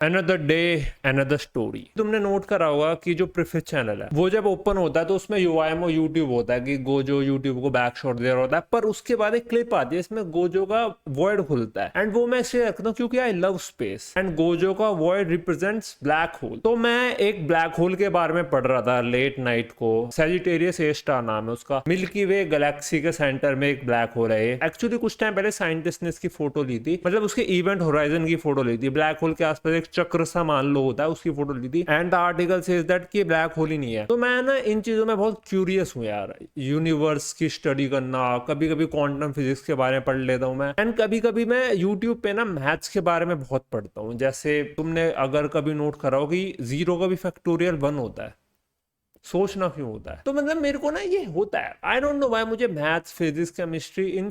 Another day another story. तुमने note करा होगा कि जो प्रीफेस चैनल है वो जब ओपन होता है तो उसमें यूआईएमओ यूट्यूब होता है कि गोजो यूट्यूब को बैक शॉट दे रहा होता है, पर उसके बाद एक क्लिप आती है इसमें गोजो का वॉइड खुलता है एंड वो मैं इसलिए रखता हूँ क्योंकि I love space and Gojo का वॉइड रिप्रेजेंट्स ब्लैक होल। तो मैं एक ब्लैक होल के बारे में पढ़ रहा था लेट नाइट को। सेजिटेरियस ए स्टार नाम है उसका। मिल्की वे गैलेक्सी के सेंटर में एक ब्लैक होल है। एक्चुअली कुछ टाइम पहले साइंटिस्ट ने इसकी फोटो ली थी, मतलब उसके इवेंट होराइजन की फोटो ली थी। ब्लैक होल के आसपास एक चक्र सा मान लो होता है, उसकी फोटो ली थी and the article says that कि ब्लैक होल ही नहीं है। तो मैं ना इन चीजों में बहुत क्यूरियस हूँ यार, यूनिवर्स की स्टडी करना। कभी कभी क्वांटम फिजिक्स के बारे में पढ़ लेता हूँ मैं एंड कभी कभी मैं यूट्यूब पे ना मैथ्स के बारे में बहुत पढ़ता हूँ। जैसे तुमने अगर कभी नोट करा हो कि 0 का भी फैक्टोरियल 1 होता है, सोचना क्यों होता है। तो मतलब मेरे को ना ये होता है, आई डोंट नो व्हाई, मुझे मैथ्स फिजिक्स केमिस्ट्री इन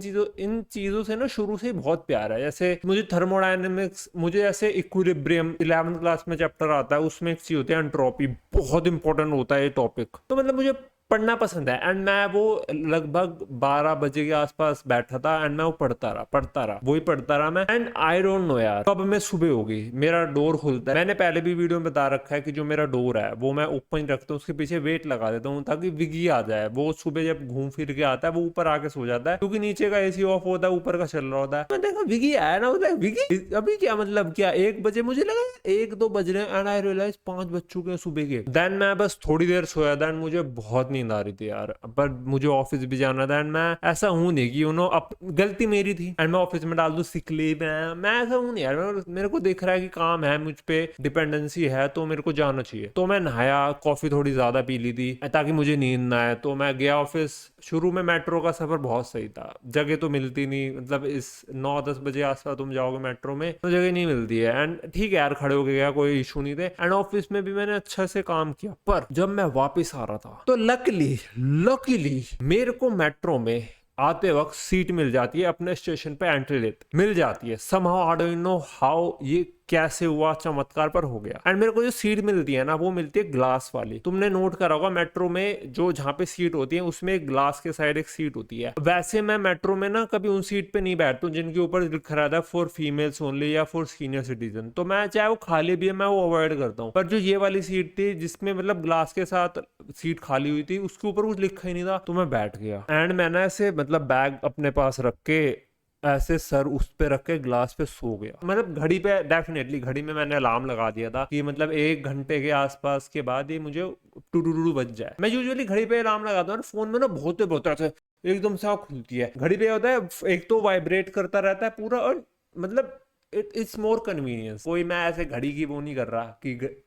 चीजों से ना शुरू से ही बहुत प्यार है। जैसे मुझे थर्मोडायनेमिक्स, मुझे ऐसे इक्विलिब्रियम 11th क्लास में चैप्टर आता है, उसमें एक चीज होती है एंट्रोपी, बहुत इंपॉर्टेंट होता है ये टॉपिक। तो मतलब मुझे पढ़ना पसंद है एंड मैं वो लगभग 12 बजे के आसपास बैठा था एंड मैं वो पढ़ता रहा वही पढ़ता रहा मैं। एंड आई डोंट नो यार कब मैं सुबह होगी, मेरा डोर खुलता है। मैंने पहले भी वीडियो में बता रखा है कि जो मेरा डोर है वो मैं ओपन रखता हूँ, उसके पीछे वेट लगा देता हूँ ताकि विगी आ जाए। वो सुबह जब घूम फिर के आता है वो ऊपर आके सो जाता है क्योंकि नीचे का एसी ऑफ होता है, ऊपर का चल रहा होता है। मैं देखा विगी आया ना, मतलब विगी अभी क्या, मतलब क्या 1 बजे, मुझे लगा 1-2 बज रहे हैं एंड आई रियलाइज 5 बज चुके हैं सुबह के। देन मैं बस थोड़ी देर सोया, देन मुझे बहुत नींद आ रही थी यार, पर मुझे ऑफिस भी जाना था एंड मैं ऐसा हूं नहीं कि गलती मेरी थी एंड मैं ऑफिस में डाल दूं सिक लीव। मैं ऐसा हूं नहीं यार, मेरे को दिख रहा है कि काम है, मुझ पे डिपेंडेंसी है तो मेरे को जाना चाहिए। तो मैं नहाया, कॉफी थोड़ी ज्यादा पी ली थी ताकि मुझे नींद ना आए। तो मैं गया ऑफिस। शुरू में मेट्रो का सफर बहुत सही था, जगह तो मिलती नहीं, मतलब इस 9-10 बजे आसपास तुम जाओगे मेट्रो में तो जगह नहीं मिलती है एंड ठीक है यार, खड़े होके गया, कोई इशू नहीं थे एंड ऑफिस में भी मैंने अच्छा से काम किया। पर जब मैं वापस आ रहा था तो लकीली मेरे को मेट्रो में आते वक्त सीट मिल जाती है, अपने स्टेशन पे एंट्री लेते मिल जाती है। Somehow I don't know how ये कैसे हुआ, चमत्कार पर हो गया। एंड मेरे को जो सीट मिलती है ना वो मिलती है ग्लास वाली। तुमने नोट करा होगा मेट्रो में जो जहां पे सीट होती है उसमें एक ग्लास के साइड एक सीट होती है। वैसे मैं मेट्रो में ना कभी उन सीट पे नहीं बैठता हूँ जिनके ऊपर लिखा रहता है फॉर फीमेल्स ओनली या फॉर सीनियर सिटीजन। तो मैं चाहे वो खाली भी है मैं वो अवॉइड करता हूँ। पर जो ये वाली सीट थी जिसमें मतलब ग्लास के साथ सीट खाली हुई थी, उसके ऊपर कुछ लिखा ही नहीं था, तो मैं बैठ गया एंड मैंने ऐसे मतलब बैग अपने पास रख के ऐसे सर उस पे रख के ग्लास पे सो गया। मतलब घड़ी पे, डेफिनेटली घड़ी में मैंने अलार्म लगा दिया था कि मतलब 1 घंटे के आसपास के बाद ये मुझे टू बज जाए। मैं यूजुअली घड़ी पे अलार्म लगाता हूँ, फोन में ना बहुत ऐसे एकदम से आँख खुलती है। घड़ी पे होता है एक तो वाइब्रेट करता रहता है पूरा, और मतलब इट्स मोर कन्वीनियंस। कोई मैं ऐसे घड़ी की वो नहीं कर रहा कि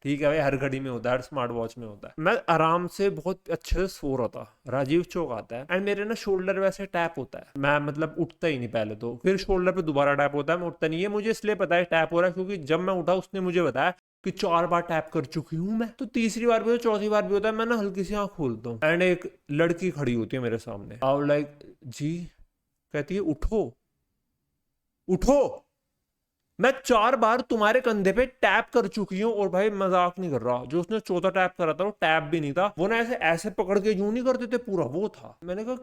ठीक है भाई हर घड़ी में होता है, हर स्मार्ट वॉच में होता है। मैं आराम से बहुत अच्छे से सो रहा था, राजीव चौक आता है एंड मेरे ना शोल्डर वैसे टैप होता है, मैं मतलब उठता ही नहीं पहले तो, फिर शोल्डर पे दोबारा टैप होता है, मैं उठता नहीं है। मुझे इसलिए पता है टैप हो रहा है क्योंकि जब मैं उठा उसने मुझे बताया कि 4 बार टैप कर चुकी हूँ मैं। तो तीसरी बार भी हो, चौथी बार भी होता है, मैं ना हल्की सी आँख खोलता हूँ एंड एक लड़की खड़ी होती है मेरे सामने। आई लाइक जी, कहती है उठो उठो। मैं 4 बार तुम्हारे कंधे पे टैप कर चुकी हूँ, और भाई मजाक नहीं कर रहा, जो उसने चौथा टैप करा था वो टैप भी नहीं था, वो ना ऐसे ऐसे पकड़ के यूं नहीं करते थे पूरा, वो था। मैंने कहा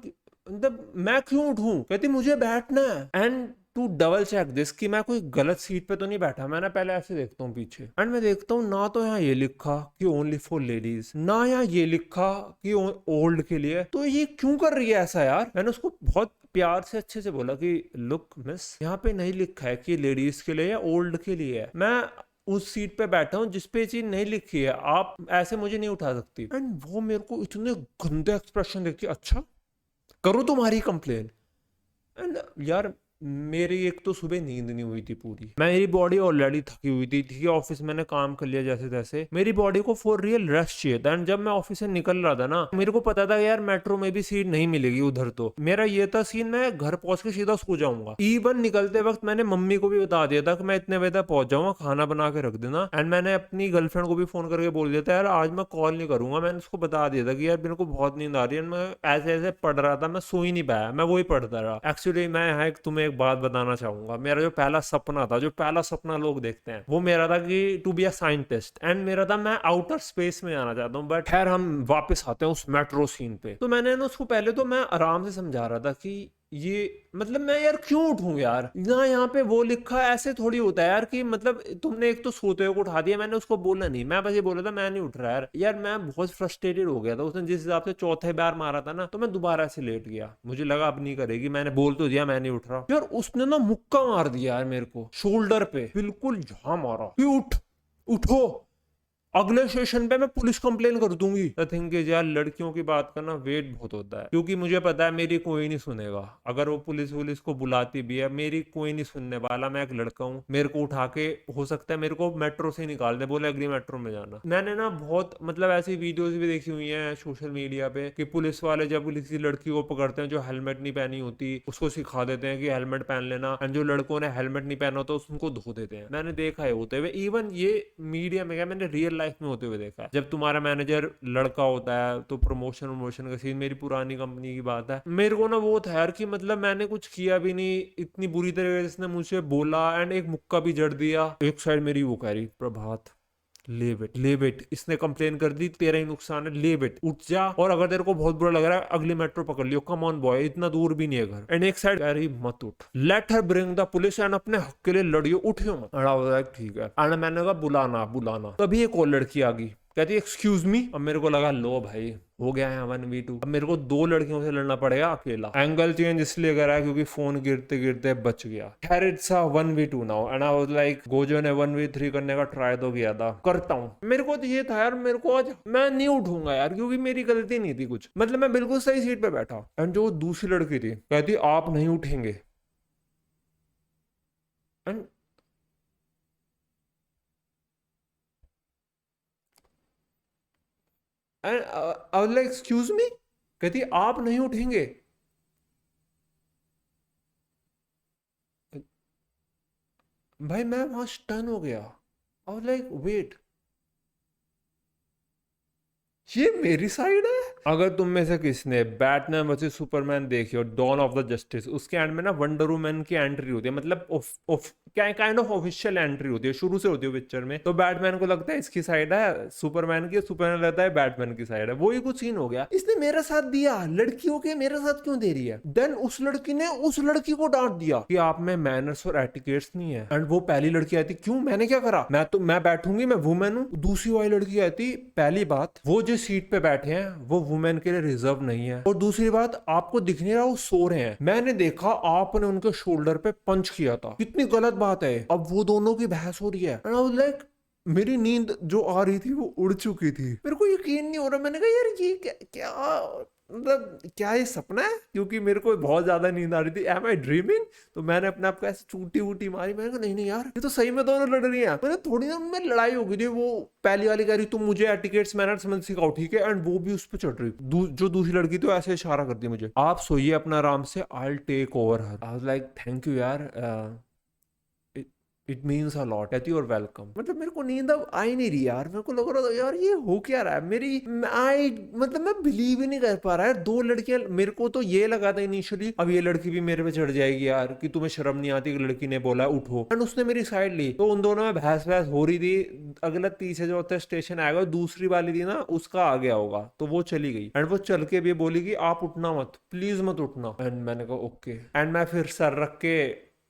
मतलब मैं क्यों उठूं, कहती मुझे बैठना है। And to double check this कि मैं कोई गलत सीट पे तो नहीं बैठा, मैं ना पहले ऐसे देखता हूँ पीछे एंड मैं देखता हूँ ना तो यहाँ ये लिखा कि ओनली फॉर लेडीज, ना यहाँ ये लिखा कि ओल्ड के लिए। तो ये क्यों कर रही है ऐसा यार। मैंने उसको बहुत प्यार से अच्छे से बोला कि लुक मिस, यहाँ पे नहीं लिखा है कि लेडीज के लिए या ओल्ड के लिए है, मैं उस सीट पे बैठा हूँ जिसपे चीज नहीं लिखी है, आप ऐसे मुझे नहीं उठा सकती। एंड वो मेरे को इतने गंदे एक्सप्रेशन देखती, अच्छा करो तुम्हारी कंप्लेन। एंड यार मेरी एक तो सुबह नींद नहीं हुई थी पूरी, मेरी बॉडी ऑलरेडी थकी हुई थी, ठीक है ऑफिस मैंने काम कर लिया जैसे तैसे, मेरी बॉडी को फॉर रियल रेस्ट चाहिए था। एंड जब मैं ऑफिस से निकल रहा था ना, मेरे को पता था यार मेट्रो में भी सीट नहीं मिलेगी उधर, तो मेरा ये था सीन मैं घर पहुंच के सीधा सो जाऊंगा। इवन निकलते वक्त मैंने मम्मी को भी बता दिया था कि मैं इतने बजे तक पहुंच जाऊंगा, खाना बना के रख देना। एंड मैंने अपनी गर्लफ्रेंड को भी फोन करके बोल दिया था यार आज मैं कॉल नहीं करूंगा, मैंने उसको बता दिया था कि यार मेरे को बहुत नींद आ रही है। मैं ऐसे ऐसे पढ़ रहा था, मैं सो ही नहीं पाया, मैं वही पढ़ता रहा। एक्चुअली मैं यहाँ तुम्हें एक बात बताना चाहूंगा, मेरा जो पहला सपना था, जो पहला सपना लोग देखते हैं, वो मेरा था कि to be a scientist and मेरा था मैं आउटर स्पेस में आना चाहता हूँ। बट खैर हम वापस आते हैं उस मेट्रो सीन पे। तो मैंने ना उसको पहले तो मैं आराम से समझा रहा था कि ये मतलब मैं यार क्यों उठूं यार, यहाँ पे वो लिखा है, ऐसे थोड़ी होता है यार कि मतलब तुमने एक तो सोते हुए को उठा दिया, मैंने उसको बोला नहीं, मैं बस ये बोला था मैं नहीं उठ रहा यार। यार मैं बहुत फ्रस्ट्रेटेड हो गया था उसने जिस हिसाब से चौथे बार मारा था ना, तो मैं दोबारा से लेट गया, मुझे लगा अब नहीं करेगी, मैंने बोल तो दिया मैं नहीं उठ रहा। यार उसने ना मुक्का मार दिया यार मेरे को शोल्डर पे, बिल्कुल जहां मारा कि उठ, उठो, अगले सेशन पे मैं पुलिस कंप्लेन कर दूंगी। द थिंग इज यार, लड़कियों की बात का ना वेट बहुत होता है, क्योंकि मुझे पता है मेरी कोई नहीं सुनेगा। अगर वो पुलिस को बुलाती भी है, मेरी कोई नहीं सुनने वाला। मैं एक लड़का हूँ, मेरे को उठा के हो सकता है मेरे को मेट्रो से निकाल दे, बोले अगली मेट्रो में जाना। मैंने ना बहुत मतलब ऐसी वीडियोज भी देखी हुई है सोशल मीडिया पे कि पुलिस वाले जब किसी लड़की को पकड़ते हैं जो हेलमेट नहीं पहनी होती, उसको सिखा देते हैं कि हेलमेट पहन लेना, एंड जो लड़कों ने हेलमेट नहीं पहना होता उनको धो देते हैं। मैंने देखा है होते हुए, इवन ये मीडिया में क्या, मैंने रियल लाइफ में होते हुए देखा है। जब तुम्हारा मैनेजर लड़का होता है तो प्रमोशन का सीन, मेरी पुरानी कंपनी की बात है, मेरे को ना वो था यार कि मतलब मैंने कुछ किया भी नहीं, इतनी बुरी तरीके से इसने मुझसे बोला एंड एक मुक्का भी जड़ दिया। एक साइड मेरी वो कह रही प्रभात ले बेट, इसने कंप्लेन कर दी, तेरा ही नुकसान है, ले बेट उठ जा, और अगर तेरे को बहुत बुरा लग रहा है अगली मेट्रो पकड़ लियो, कम ऑन बॉय, इतना दूर भी नहीं है घर। एंड एक साइड कह रही मत उठ, let her bring the police and अपने हक के लिए लड़ियो, उठियो मत। ठीक है, एंड मैंने कहा बुलाना। तभी एक और लड़की आ गई, कहती एक्सक्यूज मी। अब मेरे को लगा लो भाई हो गया है 1v2, अब मेरे को 2 लड़कियों से लड़ना पड़ेगा अकेला। एंगल चेंज इसलिए करा क्योंकि फोन गिरते गिरते बच गया। खैर it's a 1v2 now and I was like, Gojo ने 1v3 करने का ट्राई तो किया था, करता हूँ। मेरे को तो ये था यार, मेरे को आज मैं नहीं उठूंगा यार, क्योंकि मेरी गलती नहीं थी कुछ, मतलब मैं बिल्कुल सही सीट पे बैठा। एंड जो दूसरी लड़की थी कहती आप नहीं उठेंगे, and I was like excuse me, कहती आप नहीं उठेंगे। भाई मैं वहां स्टन हो गया, आई वाज लाइक वेट, ये मेरी साइड है। अगर तुम में से किसने बैटमैन वर्सेस सुपरमैन देखी हो, डॉन ऑफ द जस्टिस, उसके एंड में ना वंडर वुमन की एंट्री होती है, मतलब काइंड ऑफ ऑफिशियल एंट्री होती है, शुरू से होती है पिक्चर में। तो बैटमैन को लगता है इसकी साइड है सुपरमैन की, सुपरमैन लगता है बैटमैन की साइड है। वही कुछ सीन हो गया, इसने मेरा साथ दिया, लड़कियों के मेरे साथ क्यों दे रही है। देन उस लड़की ने उस लड़की को डांट दिया कि आप में मैनर्स और एटिकेट्स नहीं है। एंड वो पहली लड़की आती, क्यों मैंने क्या करा, मैं बैठूंगी, मैं वुमेन हूँ। दूसरी वाली लड़की आती, पहली बात वो जिस सीट पे बैठे हैं वो वुमेन के लिए रिजर्व नहीं है, और दूसरी बात आपको दिख नहीं रहा वो सो रहे हैं, मैंने देखा आपने उनके शोल्डर पे पंच किया था, कितनी गलत बात है। अब वो दोनों की बहस हो रही है एंड आई वाज लाइक, मेरी नींद जो आ रही थी वो उड़ चुकी थी, मेरे को यकीन नहीं हो रहा। मैंने कहा यार ये क्या क्या मतलब क्या ये सपना है, क्योंकि मेरे को बहुत ज्यादा नींद आ रही थी, एम आई ड्रीमिंग। तो मैंने अपने आप को ऐसे चूटी वूटी मारी, मैंने कहा नहीं नहीं यार ये तो सही में दोनों लड़ रही हैं। मैंने थोड़ी देर में लड़ाई हो गई थी, वो पहली वाली कह रही तुम मुझे एटिकेट्स मैनर्स मत सिखाओ, ठीक है, एंड वो भी उस पर चढ़ रही, जो दूसरी लड़की तो ऐसे इशारा करती मुझे, आप सोइए अपना आराम से, I take over her. I was like thank you यार, इट मीन्स अ लॉट, कहती और वेलकम। मतलब मेरे को नींद अब आ ही नहीं रही यार, मेरे को लग रहा था यार ये हो क्या रहा है मेरी, आई मतलब मैं बिलीव ही नहीं कर पा रहा है। 2 लड़कियां, मेरे को तो ये लगा था इनिशियली अब ये लड़की भी मेरे पे चढ़ जाएगी यार कि तुम्हें शर्म नहीं आती, लड़की ने बोला उठो, एंड उसने मेरी साइड ली, तो उन दोनों में बहस बहस हो रही थी। अगला तीसरे चौथे स्टेशन आएगा, दूसरी वाली थी ना उसका आ गया होगा, तो वो चली गई एंड वो चल के भी बोली कि आप उठना मत, प्लीज मत उठना। एंड मैंने कहा ओके, एंड मैं फिर सर रख के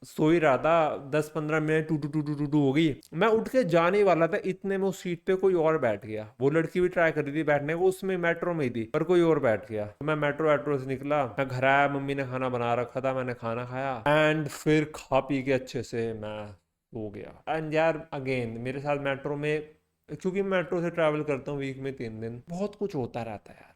सो ही रहा था। 10-15 मिनट टू हो गई, मैं उठ के जाने वाला था, इतने में उस सीट पे कोई और बैठ गया। वो लड़की भी ट्राई कर रही थी बैठने को, उसमें मेट्रो में ही थी, पर कोई और बैठ गया। तो मैं मेट्रो से निकला, मैं घर आया, मम्मी ने खाना बना रखा था, मैंने खाना खाया एंड फिर खा पी के अच्छे से मैं सो गया। एंड यार अगेन मेरे साथ मेट्रो में, क्योंकि मेट्रो से ट्रैवल करता हूँ वीक में 3 दिन, बहुत कुछ होता रहता है यार।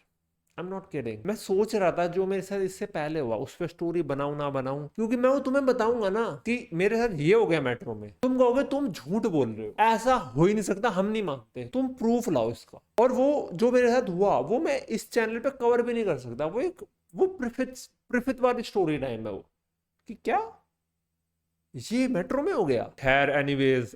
I am not kidding. मैं सोच रहा था जो मेरे साथ इससे पहले हुआ उस पर स्टोरी बनाऊं ना बनाऊं, क्योंकि मैं वो तुम्हें बताऊंगा ना कि मेरे साथ ये हो गया मेट्रो में, तुम कहोगे तुम झूठ बोल रहे हो, ऐसा हो ही नहीं सकता, हम नहीं मानते, तुम प्रूफ लाओ इसका। और वो जो मेरे साथ हुआ वो मैं इस चैनल पे कवर भी नहीं कर सकता, वो प्रिफित वाली स्टोरी टाइम है वो, कि क्या ये मेट्रो में हो गया। खैर एनीवेज